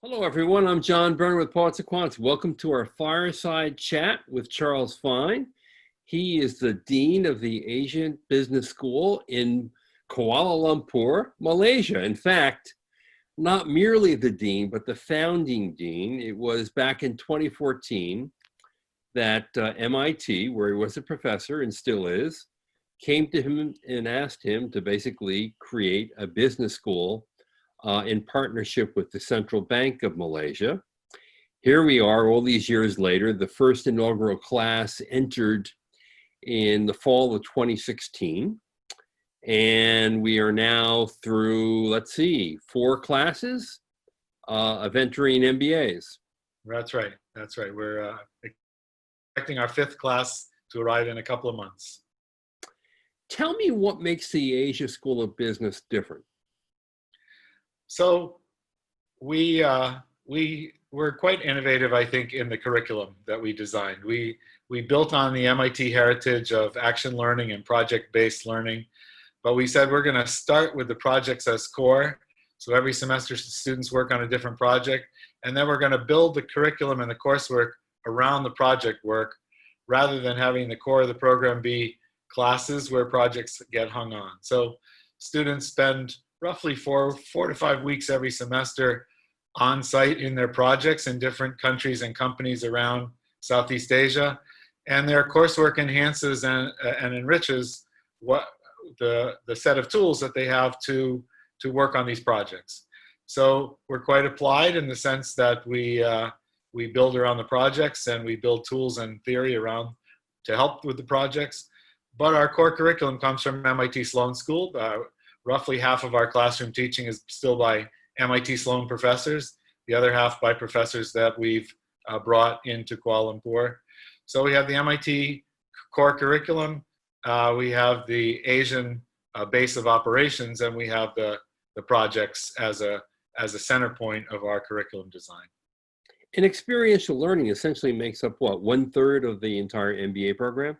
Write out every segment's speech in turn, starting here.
Hello, everyone. I'm John Byrne with Poets&Quants. Welcome to our Fireside chat with Charles Fine. He is the Dean of the Asian Business School in Kuala Lumpur, Malaysia. In fact, not merely the Dean, but the founding Dean. It was back in 2014 that MIT, where he was a professor and still is, came to him and asked him to basically create a business school in partnership with the Central Bank of Malaysia. Here we are all these years later. The first inaugural class entered in the fall of 2016. And we are now through, let's see, 4 classes of entering MBAs. That's right. That's right. We're expecting our 5th class to arrive in a couple of months. Tell me what makes the Asia School of Business different. So we were quite innovative, I think, in the curriculum that we designed. We built on the MIT heritage of action learning and project-based learning, but we said we're going to start with the projects as core. So every semester students work on a different project, and then we're going to build the curriculum and the coursework around the project work, rather than having the core of the program be classes where projects get hung on. So students spend roughly 4 to 5 weeks every semester on site in their projects in different countries and companies around Southeast Asia, and their coursework enhances and enriches what the set of tools that they have to work on these projects. So we're quite applied in the sense that we build around the projects, and we build tools and theory around to help with the projects. But our core curriculum comes from MIT Sloan School. Roughly half of our classroom teaching is still by MIT Sloan professors, the other half by professors that we've brought into Kuala Lumpur. So we have the MIT core curriculum, we have the Asian base of operations, and we have the projects as a center point of our curriculum design. And experiential learning essentially makes up what, 1/3 of the entire MBA program?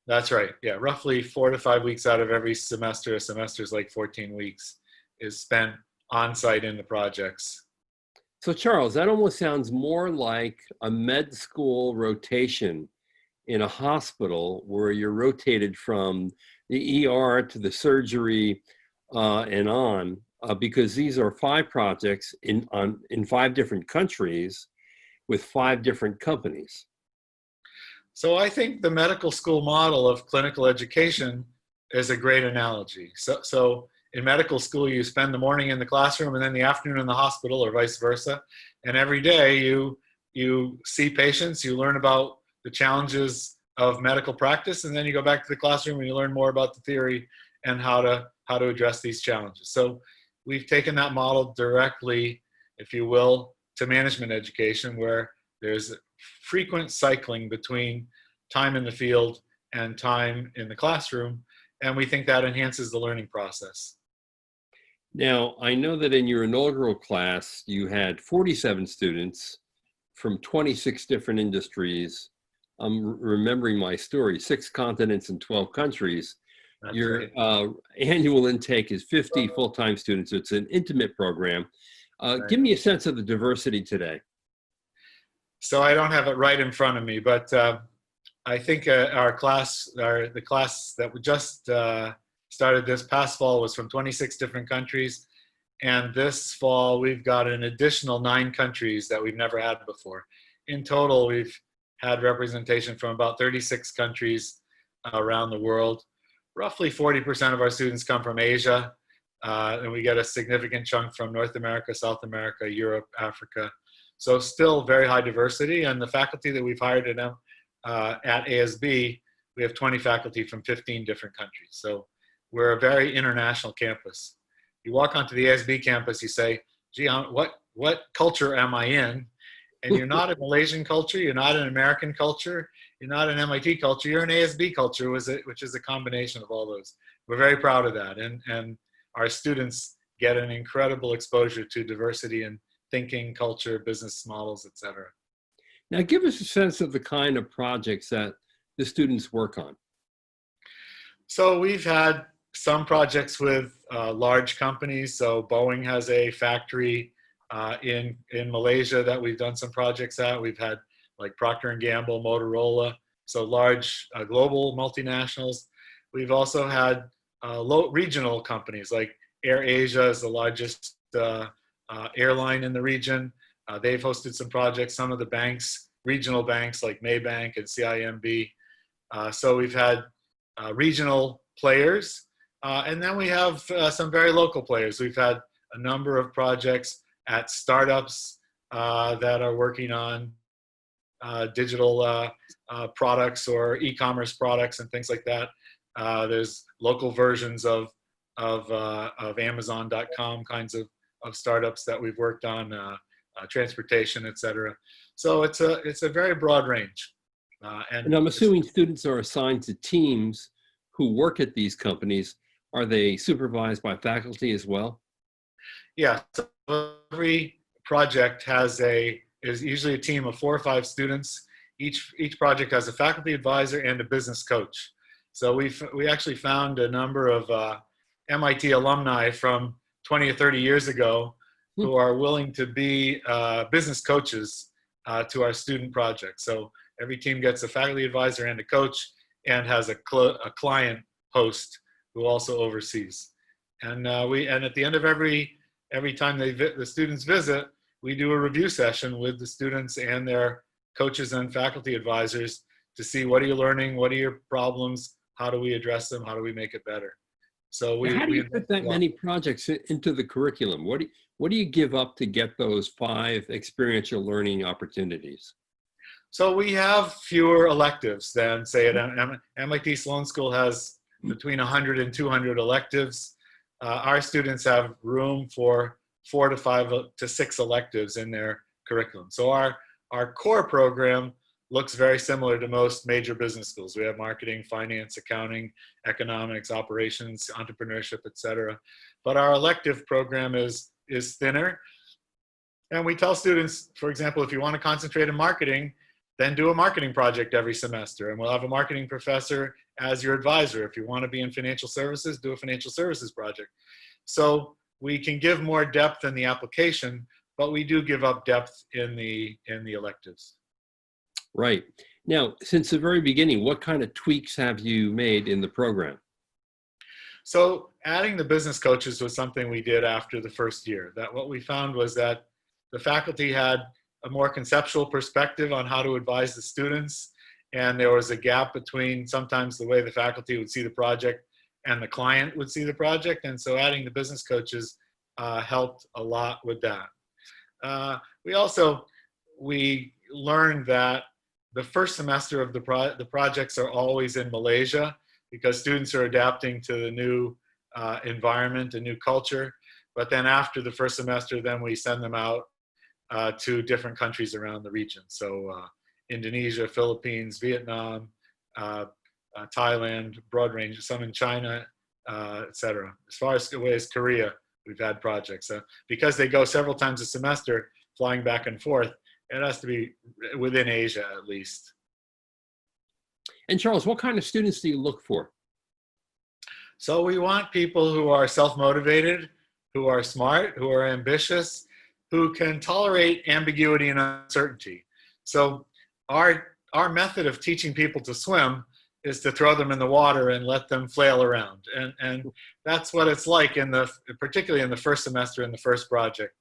That's right. Yeah, roughly 4 to 5 weeks out of every semester. A semester is like 14 weeks is spent on site in the projects. So Charles, that almost sounds more like a med school rotation in a hospital where you're rotated from the ER to the surgery and on, because these are 5 projects in 5 different countries with 5 different companies. So I think the medical school model of clinical education is a great analogy. So in medical school, you spend the morning in the classroom and then the afternoon in the hospital, or vice versa. And every day you see patients, you learn about the challenges of medical practice, and then you go back to the classroom and you learn more about the theory and how to address these challenges. So we've taken that model directly, if you will, to management education, where there's frequent cycling between time in the field and time in the classroom, and we think that enhances the learning process. Now, I know that in your inaugural class, you had 47 students from 26 different industries. I'm remembering my story, 6 continents and 12 countries. That's Your right. annual intake is 50 full-time students. So it's an intimate program. Give me a sense of the diversity today. So I don't have it right in front of me, but I think the class that we just started this past fall was from 26 different countries. And this fall, we've got an additional 9 countries that we've never had before. In total, we've had representation from about 36 countries around the world. Roughly 40% of our students come from Asia, and we get a significant chunk from North America, South America, Europe, Africa. So still very high diversity, and the faculty that we've hired at ASB, we have 20 faculty from 15 different countries. So we're a very international campus. You walk onto the ASB campus, you say, gee, what culture am I in? And you're not a Malaysian culture, you're not an American culture, you're not an MIT culture, you're an ASB culture, which is a combination of all those. We're very proud of that, and our students get an incredible exposure to diversity in thinking, culture, business models, etc. Now, give us a sense of the kind of projects that the students work on. So we've had some projects with large companies. So Boeing has a factory in Malaysia that we've done some projects at. We've had like Procter & Gamble, Motorola, so large global multinationals. We've also had regional companies like AirAsia is the largest airline in the region. They've hosted some projects, some of the banks, regional banks like Maybank and CIMB. So we've had regional players, and then we have some very local players. We've had a number of projects at startups that are working on digital products or e-commerce products and things like that. There's local versions of Amazon.com kinds of startups that we've worked on, transportation, etc. So it's a very broad range. And I'm assuming students are assigned to teams who work at these companies. Are they supervised by faculty as well? Yeah, so every project is usually a team of 4 or 5 students. Each project has a faculty advisor and a business coach. So we actually found a number of MIT alumni from 20 or 30 years ago who are willing to be business coaches to our student projects. So every team gets a faculty advisor and a coach and has a client host who also oversees. And at the end of every time the students visit, we do a review session with the students and their coaches and faculty advisors to see what are you learning, what are your problems, how do we address them, how do we make it better. So how do you put that many projects into the curriculum? What do you give up to get those 5 experiential learning opportunities? So we have fewer electives than, say, at MIT Sloan School has between 100 and 200 electives. Our students have room for 4 to 5 to 6 electives in their curriculum. So our core program looks very similar to most major business schools. We have marketing, finance, accounting, economics, operations, entrepreneurship, etc. But our elective program is thinner. And we tell students, for example, if you want to concentrate in marketing, then do a marketing project every semester. And we'll have a marketing professor as your advisor. If you want to be in financial services, do a financial services project. So we can give more depth in the application, but we do give up depth in the electives. Right. Now, since the very beginning, what kind of tweaks have you made in the program? So adding the business coaches was something we did after the first year. That what we found was that the faculty had a more conceptual perspective on how to advise the students, and there was a gap between sometimes the way the faculty would see the project and the client would see the project, and so adding the business coaches helped a lot with that. We learned that the first semester of the projects are always in Malaysia because students are adapting to the new environment, a new culture. But then after the first semester, then we send them out to different countries around the region. So Indonesia, Philippines, Vietnam, Thailand, broad range, some in China, etc. As far as away as Korea, we've had projects. Because they go several times a semester, flying back and forth, it has to be within Asia at least. And Charles, what kind of students do you look for? So we want people who are self-motivated, who are smart, who are ambitious, who can tolerate ambiguity and uncertainty. So our method of teaching people to swim is to throw them in the water and let them flail around. And that's what it's like particularly in the first semester in the first project.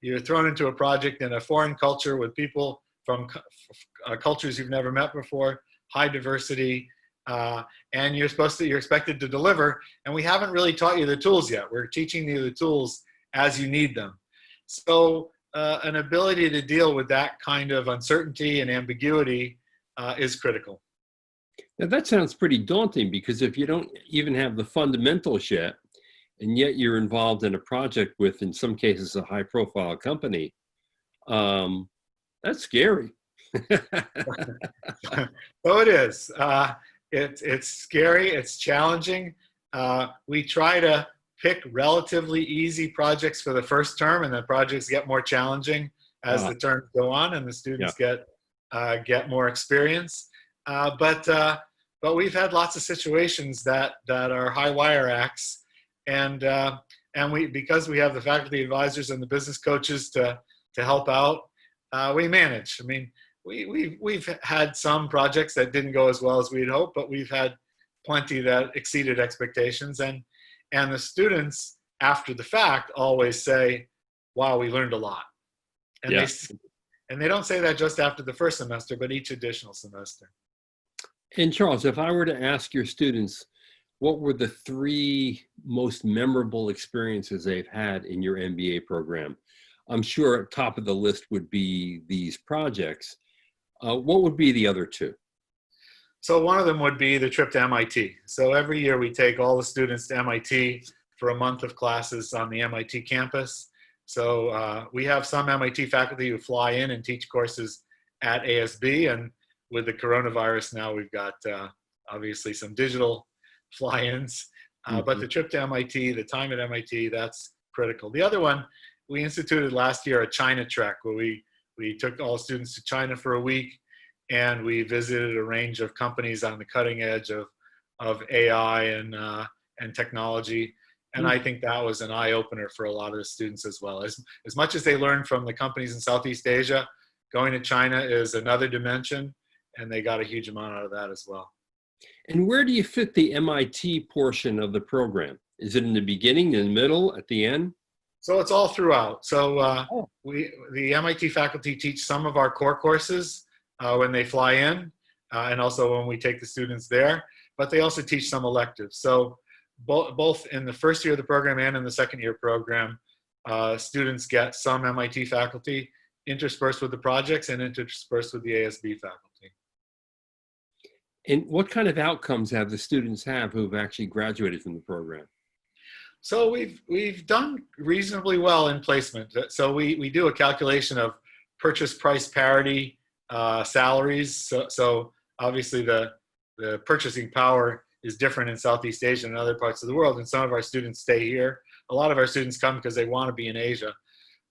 You're thrown into a project in a foreign culture with people from cultures you've never met before, high diversity, and you're expected to deliver, and we haven't really taught you the tools yet. We're teaching you the tools as you need them. So an ability to deal with that kind of uncertainty and ambiguity is critical. Now that sounds pretty daunting, because if you don't even have the fundamentals yet, and yet you're involved in a project with, in some cases, a high-profile company, that's scary. So it is. It's scary. It's challenging. We try to pick relatively easy projects for the first term, and the projects get more challenging as the terms go on, and the students get more experience. But we've had lots of situations that are high wire acts, and and because we have the faculty advisors and the business coaches to help out, we manage. I mean, we've had some projects that didn't go as well as we'd hoped, but we've had plenty that exceeded expectations. And the students, after the fact, always say, wow, we learned a lot. And Yeah. they don't say that just after the first semester, but each additional semester. And Charles, if I were to ask your students, what were the 3 most memorable experiences they've had in your MBA program? I'm sure top of the list would be these projects. What would be the other 2? So one of them would be the trip to MIT. So every year we take all the students to MIT for a month of classes on the MIT campus. So we have some MIT faculty who fly in and teach courses at ASB, and with the coronavirus now we've got obviously some digital fly-ins, but the trip to MIT, the time at MIT, that's critical. The other one, we instituted last year a China trek, where we took all students to China for a week, and we visited a range of companies on the cutting edge of AI and technology. And I think that was an eye-opener for a lot of the students as well. As much as they learned from the companies in Southeast Asia, going to China is another dimension, and they got a huge amount out of that as well. And where do you fit the MIT portion of the program? Is it in the beginning, in the middle, at the end? So it's all throughout. So the MIT faculty teach some of our core courses when they fly in, and also when we take the students there, but they also teach some electives. So both in the first year of the program and in the second year program, students get some MIT faculty interspersed with the projects and interspersed with the ASB faculty. And what kind of outcomes have the students who've actually graduated from the program? So we've done reasonably well in placement. So we do a calculation of purchase price parity salaries. So obviously the purchasing power is different in Southeast Asia and other parts of the world, and some of our students stay here. A lot of our students come because they want to be in Asia.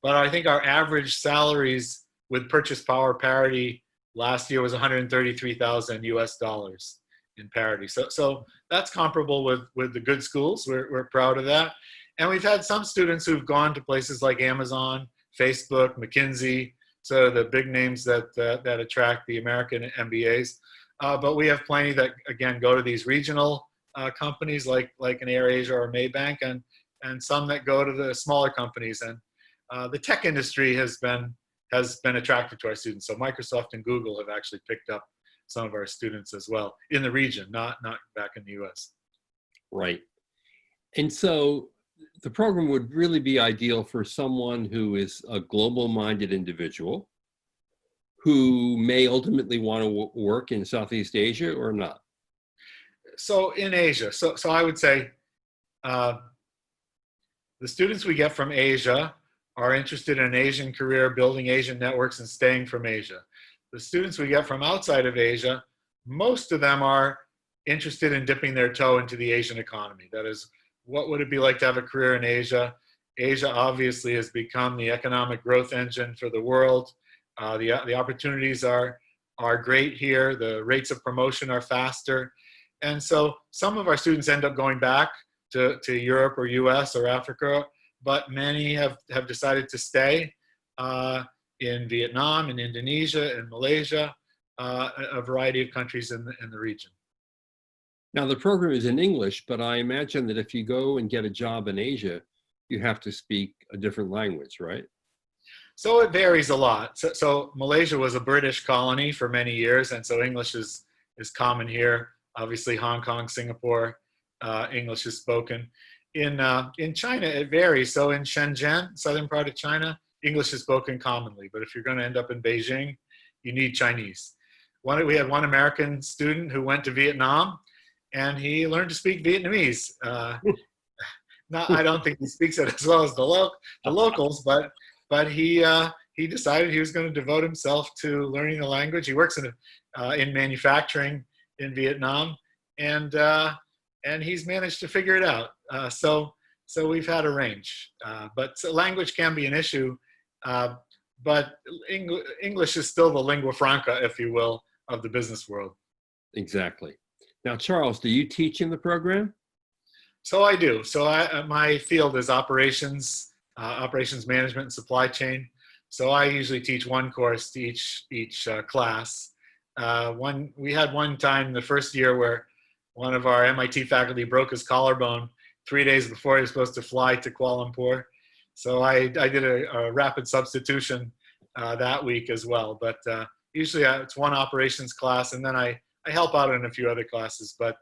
But I think our average salaries with purchase power parity last year was 133,000 US dollars in parity. So that's comparable with the good schools. We're proud of that. And we've had some students who've gone to places like Amazon, Facebook, McKinsey, so the big names that attract the American MBAs. But we have plenty that, again, go to these regional companies like an AirAsia or Maybank, and some that go to the smaller companies. And the tech industry has been attracted to our students. So Microsoft and Google have actually picked up some of our students as well in the region, not back in the US. Right. And so the program would really be ideal for someone who is a global-minded individual who may ultimately want to work in Southeast Asia or not. So in Asia, so I would say the students we get from Asia are interested in an Asian career, building Asian networks, and staying from Asia. The students we get from outside of Asia, most of them are interested in dipping their toe into the Asian economy. That is, what would it be like to have a career in Asia? Asia obviously has become the economic growth engine for the world. The opportunities are great here. The rates of promotion are faster. And so some of our students end up going back to Europe or US or Africa, but many have decided to stay in Vietnam, in Indonesia, in Malaysia, a variety of countries in the region. Now, the program is in English, but I imagine that if you go and get a job in Asia, you have to speak a different language, right? So it varies a lot. So Malaysia was a British colony for many years, and so English is common here. Obviously, Hong Kong, Singapore, English is spoken. In China, it varies. So in Shenzhen, southern part of China, English is spoken commonly. But if you're going to end up in Beijing, you need Chinese. We had one American student who went to Vietnam, and he learned to speak Vietnamese. I don't think he speaks it as well as the locals, but he decided he was going to devote himself to learning the language. He works in manufacturing in Vietnam, and he's managed to figure it out. So we've had a range, but language can be an issue. But English is still the lingua franca, if you will, of the business world. Exactly. Now, Charles, do you teach in the program? So I do. So my field is operations management and supply chain. So I usually teach one course to each class. We had one time the first year where one of our MIT faculty broke his collarbone 3 days before he was supposed to fly to Kuala Lumpur. So I did a rapid substitution that week as well. But usually it's one operations class, and then I help out in a few other classes. But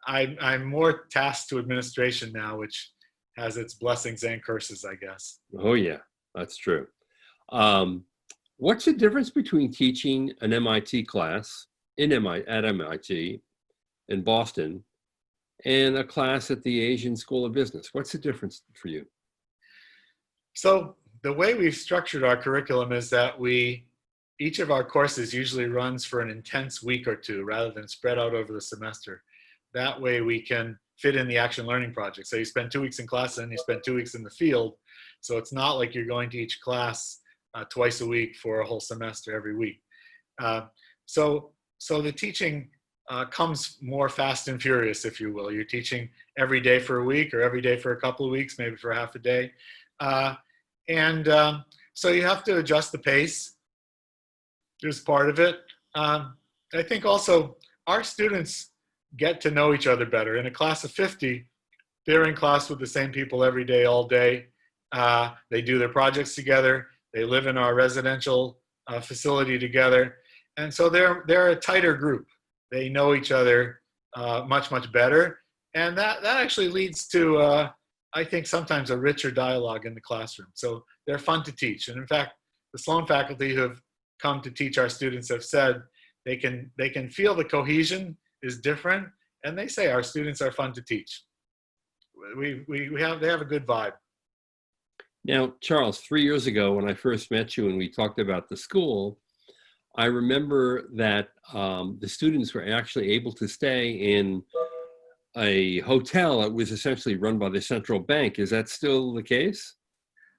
I'm more tasked to administration now, which has its blessings and curses, I guess. Oh yeah, that's true. What's the difference between teaching an MIT class at MIT in Boston and a class at the Asian School of Business? What's the difference for you? So the way we've structured our curriculum is that each of our courses usually runs for an intense week or two rather than spread out over the semester. That way we can fit in the action learning project. So you spend 2 weeks in class and you spend 2 weeks in the field. So it's not like you're going to each class twice a week for a whole semester every week. So the teaching comes more fast and furious, if you will. You're teaching every day for a week or every day for a couple of weeks, maybe for half a day. So you have to adjust the pace. There's part of it. I think also our students get to know each other better. In a class of 50, they're in class with the same people every day, all day. They do their projects together. They live in our residential facility together. And so they're a tighter group. They know each other much, much better. And that actually leads to, I think, sometimes a richer dialogue in the classroom. So they're fun to teach. And in fact, the Sloan faculty who have come to teach our students have said they can feel the cohesion is different, and they say our students are fun to teach. They have a good vibe. Now, Charles, 3 years ago when I first met you and we talked about the school, I remember that the students were actually able to stay in a hotel that was essentially run by the Central Bank. Is that still the case?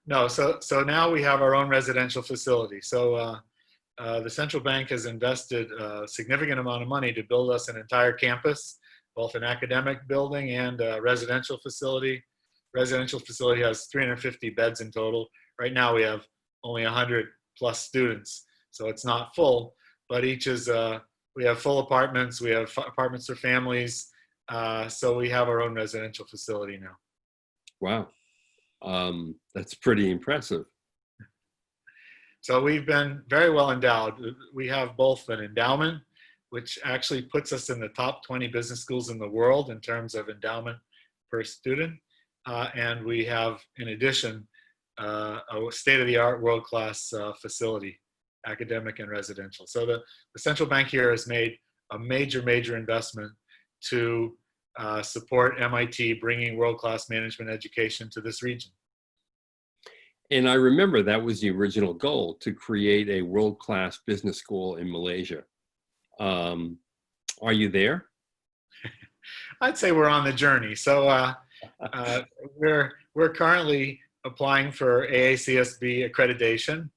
No, so now we have our own residential facility. So the Central Bank has invested a significant amount of money to build us an entire campus, both an academic building and a residential facility. Residential facility has 350 beds in total. Right now we have only 100 plus students, so it's not full, but we have full apartments, we have apartments for families, so we have our own residential facility now. Wow, that's pretty impressive. So we've been very well endowed. We have both an endowment, which actually puts us in the top 20 business schools in the world in terms of endowment per student. And we have, in addition, a state-of-the-art world-class facility, academic and residential. So the Central Bank here has made a major investment to support MIT bringing world-class management education to this region. And I remember that was the original goal, to create a world-class business school in Malaysia. Are you there? I'd say we're on the journey. So we're currently applying for ASB Accreditation.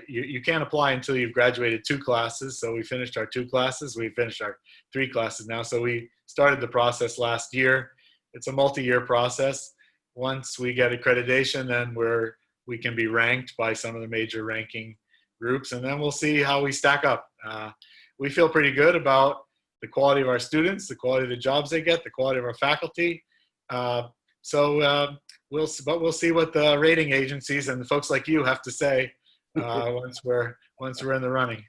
You can't apply until you've graduated 2 classes. So we finished our 2 classes. We finished our 3 classes now. So we started the process last year. It's a multi-year process. Once we get accreditation, then we can be ranked by some of the major ranking groups, and then we'll see how we stack up. We feel pretty good about the quality of our students, the quality of the jobs they get, the quality of our faculty. We'll see what the rating agencies and the folks like you have to say once we're in the running.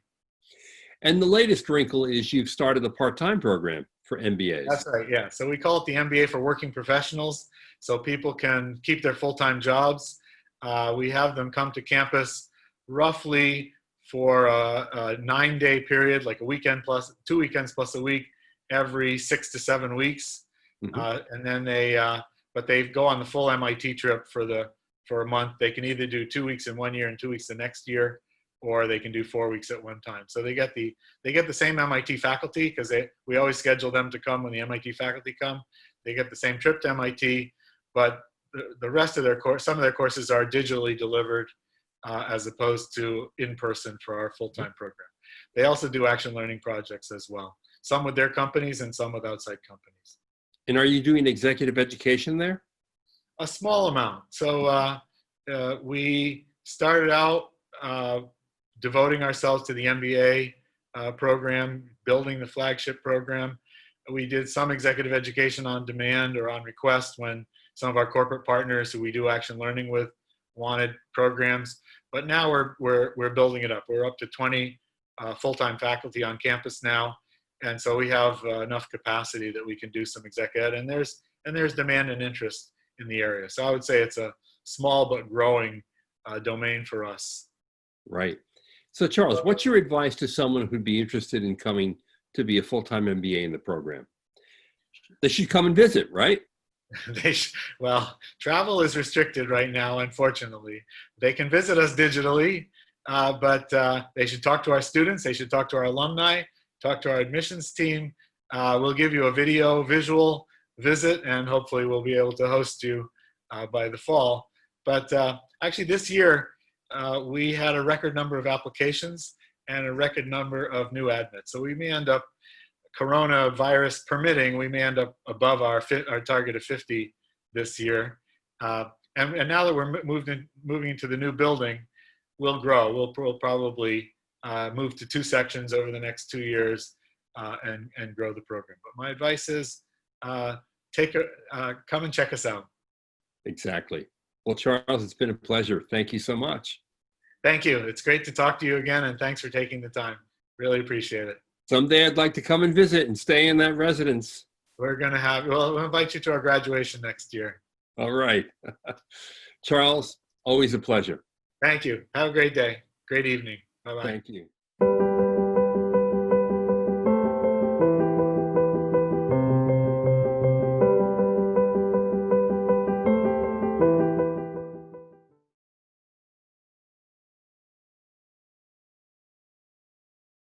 And the latest wrinkle is you've started a part-time program for MBAs. That's right, yeah. So we call it the MBA for working professionals, so people can keep their full-time jobs. We have them come to campus roughly for a 9-day period, like a weekend plus 2 weekends plus a week, every 6 to 7 weeks. And then they go on the full MIT trip for a month. They can either do 2 weeks in one year and 2 weeks the next year, or they can do 4 weeks at one time. So they get the same MIT faculty, because we always schedule them to come when the MIT faculty come. They get the same trip to MIT, but the rest of their some of their courses are digitally delivered as opposed to in person for our full-time program. They also do action learning projects as well. some with their companies and some with outside companies. And are you doing executive education there? A small amount. So we started out devoting ourselves to the MBA program, building the flagship program. We did some executive education on demand or on request when some of our corporate partners who we do action learning with wanted programs. But now we're building it up. We're up to 20 full-time faculty on campus now, and so we have enough capacity that we can do some exec ed. And there's demand and interest in the area. So I would say it's a small but growing domain for us. Right. So Charles, what's your advice to someone who'd be interested in coming to be a full-time MBA in the program? They should come and visit, right? Well, travel is restricted right now, unfortunately. They can visit us digitally, but they should talk to our students. They should talk to our alumni, talk to our admissions team. We'll give you a visual visit, and hopefully we'll be able to host you by the fall. But actually this year, we had a record number of applications and a record number of new admits. So we may end up, coronavirus permitting, we may end up above our target of 50 this year. And now that we're moving into the new building, we'll grow. We'll probably move to 2 sections over the next 2 years and grow the program. But my advice is come and check us out. Exactly. Well, Charles, it's been a pleasure. Thank you so much. Thank you. It's great to talk to you again, and thanks for taking the time. Really appreciate it. Someday I'd like to come and visit and stay in that residence. We'll invite you to our graduation next year. All right. Charles, always a pleasure. Thank you. Have a great day. Great evening. Bye-bye. Thank you.